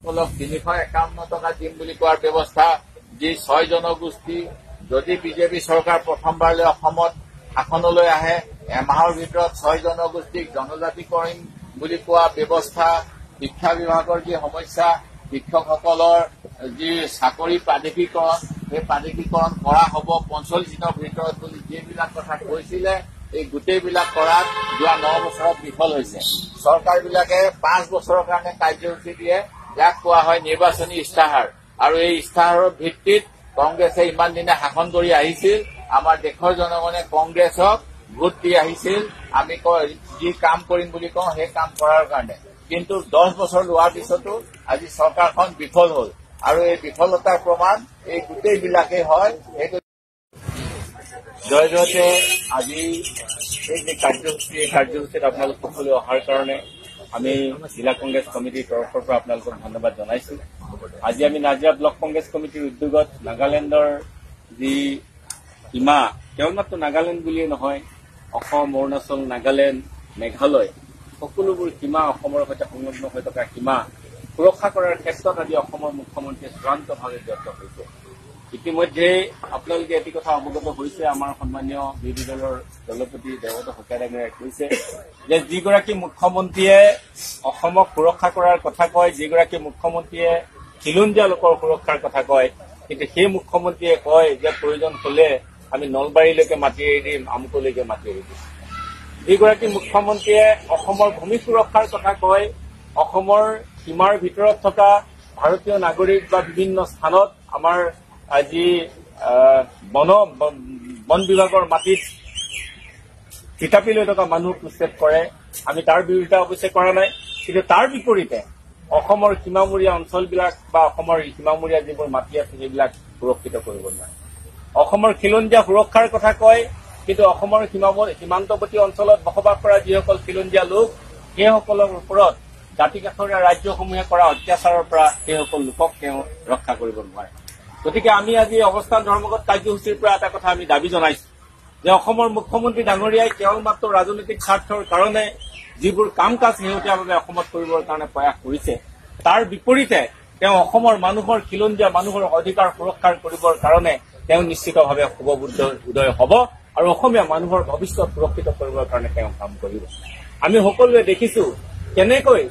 351 টকা দিম বুলি কোৱাৰ ব্যৱস্থা, যি 6 জনগোষ্ঠী যদি বিজেপি চৰকাৰ প্ৰথমবাৰলৈ অসমত শাসনলৈ আহে, এমাহৰ ভিতৰত 6 জনগোষ্ঠীক জনজাতি কৰিম বুলি কোৱা ব্যৱস্থা, শিক্ষা বিভাগৰ যি সমস্যা, শিক্ষকসকলৰ যি চাকৰি প্ৰাদেশিকৰণ, সেই প্ৰাদেশিকৰণ কৰা হ'ব 45 দিনৰ ভিতৰত বুলি যিবিলাক কথা কৈছিলে, এই গোটেইবিলাক কৰাত যোৱা 9 বছৰত বিফল হৈছে। চৰকাৰবিলাকে 5 বছৰৰ কাৰণে কাৰ্যসূচী দিয়ে, ইয়াক কোৱা হয় নিৰ্বাচনী ইস্তাহাৰ। আৰু এই ইস্তাহাৰৰ ভিত্তিত কংগ্ৰেছে ইমান দিনে শাসন কৰি আহিছিল। আমাৰ দেশৰ জনগণে কংগ্ৰেছক ভোট দি আহিছিল, আমি যি কাম কৰিম বুলি কওঁ সেই কাম কৰাৰ কাৰণে। কিন্তু 10 বছৰ লোৱাৰ পিছতো আজি চৰকাৰখন বিফল হ'ল, আৰু এই বিফলতাৰ প্ৰমাণ এই গোটেইবিলাকেই হয়। সেইটো জয়তে আজি এই যে কাৰ্যসূচী, এই কাৰ্যসূচীত আপোনালোক সকলো অহাৰ কাৰণে আমি জিলা কংগ্ৰেছ কমিটিৰ তৰফৰ পৰা আপোনালোকক ধন্যবাদ জনাইছো। আজি আমি নাজিৰা ব্লক কংগ্ৰেছ কমিটিৰ উদ্যোগত নাগালেণ্ডৰ যি সীমা, কেৱল মাত্ৰ নাগালেণ্ড বুলিয়েই নহয়, অসম, অৰুণাচল, নাগালেণ্ড, মেঘালয় সকলোবোৰ সীমা, অসমৰ সৈতে সংলগ্ন হৈ থকা সীমা সুৰক্ষা কৰাৰ ক্ষেত্ৰত আজি অসমৰ মুখ্যমন্ত্ৰীয়ে চূড়ান্তভাৱে ব্যৰ্থ হৈছে। ইতিমধ্যে আপোনালোকে এটি কথা অৱগত হৈছে, আমাৰ সন্মানীয় বিৰোধী দলৰ দলপতি দেৱব্ৰত শইকীয়া ডাঙৰীয়াই কৈছে যে যিগৰাকী মুখ্যমন্ত্ৰীয়ে অসমক সুৰক্ষা কৰাৰ কথা কয়, যিগৰাকী মুখ্যমন্ত্ৰীয়ে খিলঞ্জীয়া লোকৰ সুৰক্ষাৰ কথা কয়, কিন্তু সেই মুখ্যমন্ত্ৰীয়ে কয় যে প্ৰয়োজন হলে আমি নলবাৰীলৈকে মাতি এৰি দিম, আমুকলৈকে মাতি এৰি দিম। যিগৰাকী মুখ্যমন্ত্ৰীয়ে অসমৰ ভূমি সুৰক্ষাৰ কথা কয়, অসমৰ সীমাৰ ভিতৰত থকা ভাৰতীয় নাগৰিক বা বিভিন্ন স্থানত আমাৰ আজি বন বিভাগৰ মাটিত থিতাপি লৈ থকা মানুহ উচ্ছেদ কৰে, আমি তাৰ বিৰোধিতা অৱশ্যে কৰা নাই। কিন্তু তাৰ বিপৰীতে অসমৰ সীমামূৰীয়া অঞ্চলবিলাক বা অসমৰ সীমামূৰীয়া যিবোৰ মাটি আছে সেইবিলাক সুৰক্ষিত কৰিব নোৱাৰে। অসমৰ খিলঞ্জীয়া সুৰক্ষাৰ কথা কয়, কিন্তু অসমৰ সীমান্তৱৰ্তী অঞ্চলত বসবাস কৰা যিসকল খিলঞ্জীয়া লোক, সেইসকলৰ ওপৰত দাঁতিকাষৰীয়া ৰাজ্যসমূহে কৰা অত্যাচাৰৰ পৰা সেইসকল লোকক তেওঁ ৰক্ষা কৰিব নোৱাৰে। গতিকে আমি আজি অৱস্থান ধৰ্মঘট কাৰ্যসূচীৰ পৰা এটা কথা আমি দাবী জনাইছো যে অসমৰ মুখ্যমন্ত্ৰী ডাঙৰীয়াই কেৱল মাত্ৰ ৰাজনৈতিক স্বাৰ্থৰ কাৰণে যিবোৰ কাম কাজ শেহতীয়াভাৱে অসমত কৰিবৰ কাৰণে প্ৰয়াস কৰিছে, তাৰ বিপৰীতে তেওঁ অসমৰ মানুহৰ, খিলঞ্জীয়া মানুহৰ অধিকাৰ সুৰক্ষা কৰিবৰ কাৰণে তেওঁ নিশ্চিতভাৱে শুভবুদ্ধ উদয় হ'ব আৰু অসমীয়া মানুহৰ ভৱিষ্যত সুৰক্ষিত কৰিবৰ কাৰণে তেওঁ কাম কৰিব। আমি সকলোৱে দেখিছো কেনেকৈ